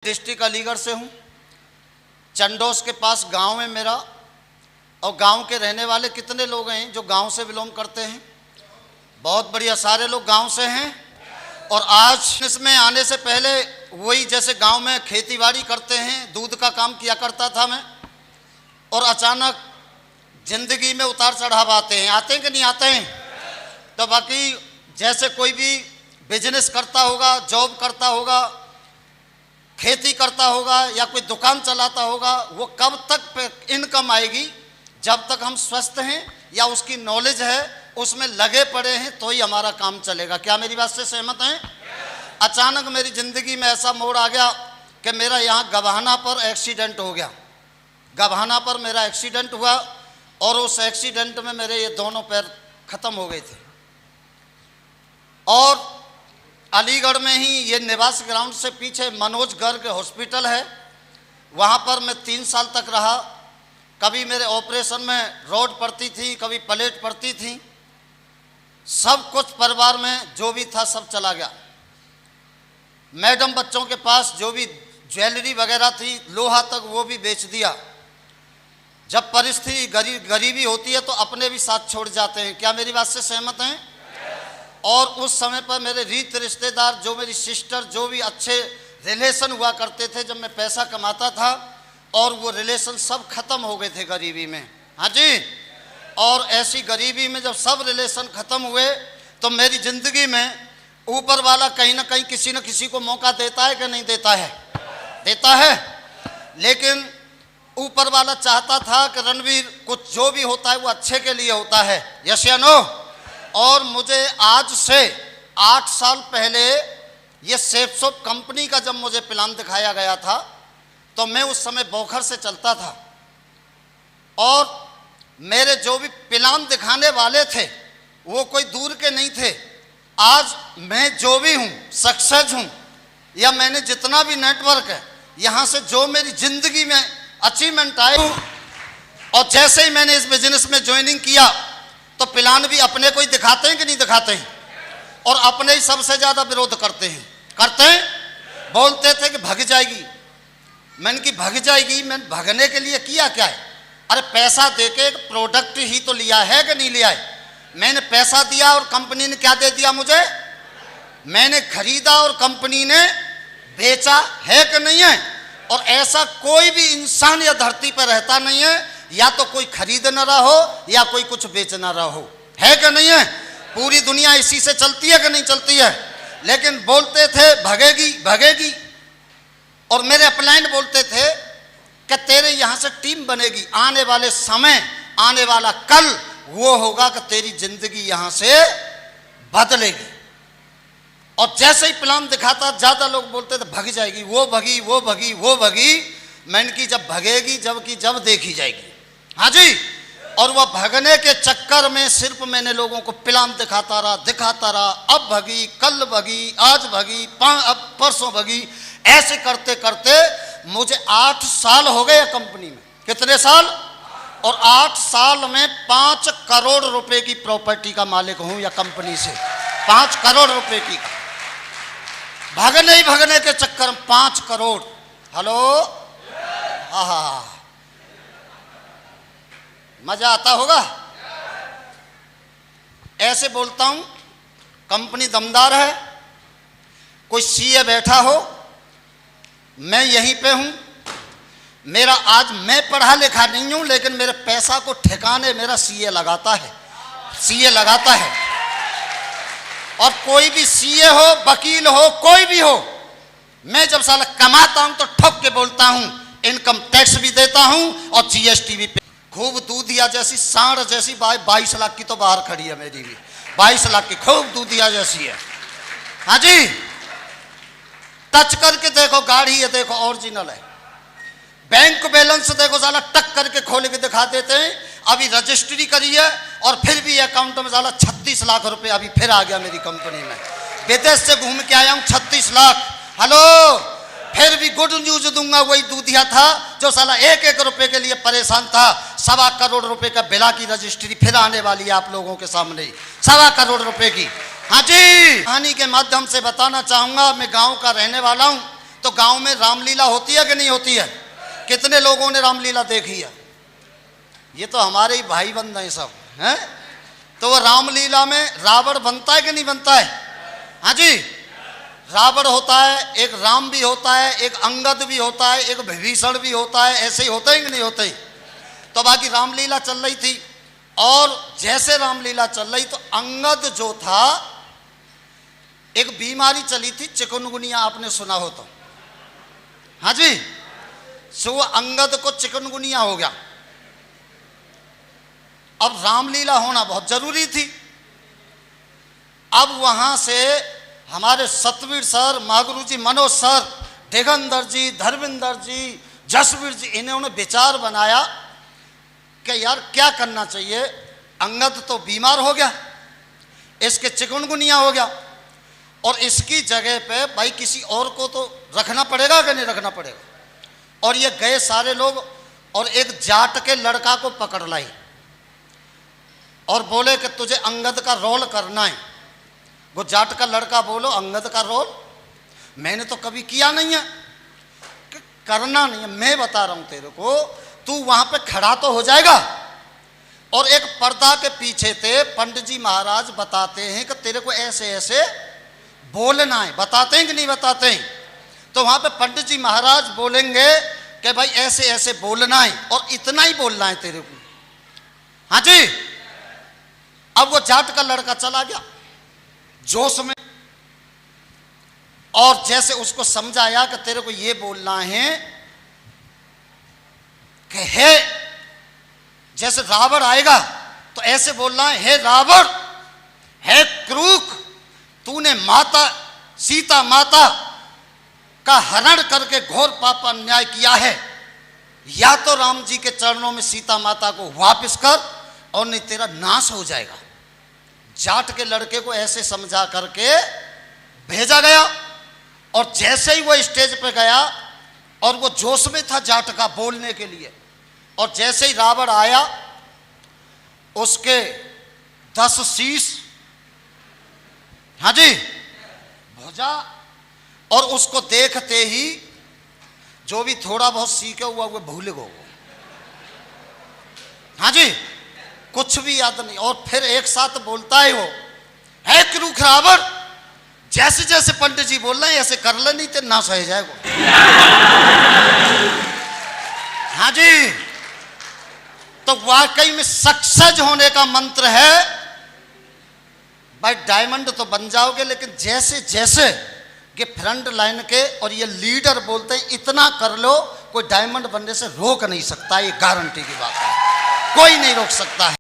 District Aligarh से हूँ। चंडोस के पास गांव है मेरा। और गांव के रहने वाले कितने लोग हैं जो गांव से बिलोंग करते हैं? बहुत बढ़िया, सारे लोग गांव से हैं। और आज इसमें आने से पहले वही जैसे गांव में खेती बाड़ी करते हैं, दूध का काम किया करता था मैं। और अचानक जिंदगी में उतार चढ़ाव आते हैं कि नहीं आते हैं? तो बाकी जैसे कोई भी बिजनेस करता होगा, जॉब करता होगा, खेती करता होगा या कोई दुकान चलाता होगा, वो कब तक इनकम आएगी? जब तक हम स्वस्थ हैं या उसकी नॉलेज है, उसमें लगे पड़े हैं, तो ही हमारा काम चलेगा। क्या मेरी बात से सहमत हैं? अचानक मेरी ज़िंदगी में ऐसा मोड़ आ गया कि मेरा यहाँ गवाना पर एक्सीडेंट हो गया। गवाना पर मेरा एक्सीडेंट हुआ और उस एक्सीडेंट में मेरे ये दोनों पैर ख़त्म हो गए थे। और अलीगढ़ में ही ये निवास ग्राउंड से पीछे मनोज गर्ग हॉस्पिटल है, वहाँ पर मैं 3 साल तक रहा। कभी मेरे ऑपरेशन में रोड पड़ती थी, कभी प्लेट पड़ती थी। सब कुछ परिवार में जो भी था सब चला गया। मैडम बच्चों के पास जो भी ज्वेलरी वगैरह थी, लोहा तक, वो भी बेच दिया। जब परिस्थिति गरीबी होती है तो अपने भी साथ छोड़ जाते हैं। क्या मेरी बात से सहमत हैं? और उस समय पर मेरे रीत रिश्तेदार, जो मेरी सिस्टर, जो भी अच्छे रिलेशन हुआ करते थे जब मैं पैसा कमाता था, और वो रिलेशन सब खत्म हो गए थे गरीबी में। हाँ जी। और ऐसी गरीबी में जब सब रिलेशन खत्म हुए तो मेरी ज़िंदगी में ऊपर वाला कहीं ना कहीं किसी न किसी को मौका देता है कि नहीं देता है? देता है। लेकिन ऊपर वाला चाहता था कि रणवीर, कुछ जो भी होता है वो अच्छे के लिए होता है। यस या नो? और मुझे आज से 8 साल पहले ये सेफसॉप कंपनी का जब मुझे प्लान दिखाया गया था, तो मैं उस समय बोखर से चलता था। और मेरे जो भी प्लान दिखाने वाले थे वो कोई दूर के नहीं थे। आज मैं जो भी हूँ, सक्सेस हूँ, या मैंने जितना भी नेटवर्क है, यहाँ से जो मेरी ज़िंदगी में अचीवमेंट आए, और जैसे ही मैंने इस बिजनेस में ज्वाइनिंग किया तो प्लान भी अपने को ही दिखाते हैं कि नहीं दिखाते हैं? और अपने ही सबसे ज़्यादा विरोध करते हैं। करते हैं। बोलते थे कि भाग जाएगी। मैंने कि भाग जाएगी, मैंने भागने के लिए किया क्या है? अरे पैसा देके एक प्रोडक्ट ही तो लिया है कि नहीं लिया है? मैंने पैसा दिया और कंपनी ने क्या दे दिया मुझे? मैंने खरीदा और कंपनी ने बेचा है कि नहीं है? और ऐसा कोई भी इंसान या धरती पर रहता नहीं है, या तो कोई खरीद न रहा हो या कोई कुछ बेच न रहा हो। है कि नहीं है? पूरी दुनिया इसी से चलती है कि नहीं चलती है? लेकिन बोलते थे भगेगी भगेगी। और मेरे अपलाइन बोलते थे कि तेरे यहाँ से टीम बनेगी, आने वाले समय, आने वाला कल वो होगा कि तेरी जिंदगी यहाँ से बदलेगी। और जैसे ही प्लान दिखाता, ज़्यादा लोग बोलते थे भग जाएगी, वो भगी वो भगी वो भगी। मैंने की जब भगेगी, जब देखी जाएगी। हाँ जी। और वह भगने के चक्कर में सिर्फ मैंने लोगों को प्लान दिखाता रहा। अब भगी, कल भगी, आज भगी, अब परसों भगी। ऐसे करते करते मुझे 8 साल हो गए कंपनी में। कितने साल? और 8 साल में 5 करोड़ रुपए की प्रॉपर्टी का मालिक हूं, या कंपनी से 5 करोड़ रुपए की। भगने के चक्कर में 5 करोड़। हेलो, आहा, मजा आता होगा। ऐसे बोलता हूं, कंपनी दमदार है। कोई सीए बैठा हो, मैं यहीं पे हूं। मेरा आज मैं पढ़ा लिखा नहीं हूं, लेकिन मेरे पैसा को ठिकाने मेरा सीए लगाता है। सीए लगाता है। और कोई भी सीए हो, वकील हो, कोई भी हो, मैं जब साला कमाता हूं तो ठोक के बोलता हूं, इनकम टैक्स भी देता हूं और जीएसटी भी। खूब दूधिया जैसी, सांड जैसी 22 लाख की तो बाहर खड़ी है मेरी भी। 22 लाख की खूब दूधिया जैसी है। हाँ जी। टच करके देखो, गाड़ी है, देखो ओरिजिनल है। बैंक बैलेंस देखो, साला टक करके खोल के दिखा देते हैं। अभी रजिस्ट्री करी है और फिर भी अकाउंट में साला 36 लाख रुपए अभी फिर आ गया मेरी कंपनी में। विदेश से घूम के आया हूँ, 36 लाख। हेलो, फिर भी गुड न्यूज दूंगा, वही दूधिया था जो साला 1-1 रुपए के लिए परेशान था। 1.25 करोड़ रुपए का बिला की रजिस्ट्री फिर आने वाली है आप लोगों के सामने। 1.25 करोड़ रुपए की। हाँ जी। कहानी के माध्यम से बताना चाहूंगा, मैं गांव का रहने वाला हूं। तो गांव में रामलीला होती है कि नहीं होती है? कितने लोगों ने रामलीला देखी है? ये तो हमारे ही भाई बंद हैं सब हैं। तो वो रामलीला में रावण बनता है कि नहीं बनता है? हाँ जी, रावण होता है, एक राम भी होता है, एक अंगद भी होता है, एक विभीषण भी होता है। ऐसे ही होते हैं कि नहीं होते? तो बाकी रामलीला चल रही थी, और जैसे रामलीला चल रही तो अंगद जो था, एक बीमारी चली थी चिकनगुनिया, आपने सुना हो तो। हाँ जी, सो अंगद को चिकनगुनिया हो गया। अब रामलीला होना बहुत जरूरी थी। अब वहां से हमारे सतवीर सर, महागुरु जी, मनोज सर, दिगंदर जी, धर्मेंद्र जी, जसवीर जी, इन्होंने विचार बनाया कि यार क्या करना चाहिए। अंगद तो बीमार हो गया, इसके चिकनगुनिया हो गया, और इसकी जगह पे भाई किसी और को तो रखना पड़ेगा कि नहीं रखना पड़ेगा। और ये गए सारे लोग, और एक जाट के लड़का को पकड़ लाई और बोले कि तुझे अंगद का रोल करना है। वो जाट का लड़का बोलो अंगद का रोल मैंने तो कभी किया नहीं है, कि करना नहीं है। मैं बता रहा हूं तेरे को, तू वहां पे खड़ा तो हो जाएगा, और एक पर्दा के पीछे थे पंडित जी महाराज बताते हैं कि तेरे को ऐसे ऐसे बोलना है। बताते हैं कि नहीं बताते हैं? तो वहां पे पंडित जी महाराज बोलेंगे कि भाई ऐसे ऐसे बोलना है, और इतना ही बोलना है तेरे को। हाँ जी। अब वो जाट का लड़का चला गया जोश में, और जैसे उसको समझाया कि तेरे को ये बोलना है कि हे, जैसे रावण आएगा तो ऐसे बोलना है, हे रावण, हे क्रूक, तूने माता सीता माता का हरण करके घोर पाप अन्याय किया है। या तो राम जी के चरणों में सीता माता को वापस कर, और नहीं तेरा नाश हो जाएगा। जाट के लड़के को ऐसे समझा करके भेजा गया, और जैसे ही वो स्टेज पे गया, और वो जोश में था जाट का बोलने के लिए, और जैसे ही रावण आया, उसके 10 शीश, हाँ जी, भुजा, और उसको देखते ही जो भी थोड़ा बहुत सीखे हुआ वो भूल गो। हाँ जी, कुछ भी याद नहीं। और फिर एक साथ बोलता है वो, है क्रूक रावण, जैसे जैसे पंडित जी बोल रहे हैं ऐसे कर ले, नहीं तो ना सह जाएगा। हाँ जी, तो वाकई में सक्सेस होने का मंत्र है भाई, डायमंड तो बन जाओगे, लेकिन जैसे जैसे ये फ्रंट लाइन के और ये लीडर बोलते हैं इतना कर लो, कोई डायमंड बनने से रोक नहीं सकता। ये गारंटी की बात है, कोई नहीं रोक सकता है।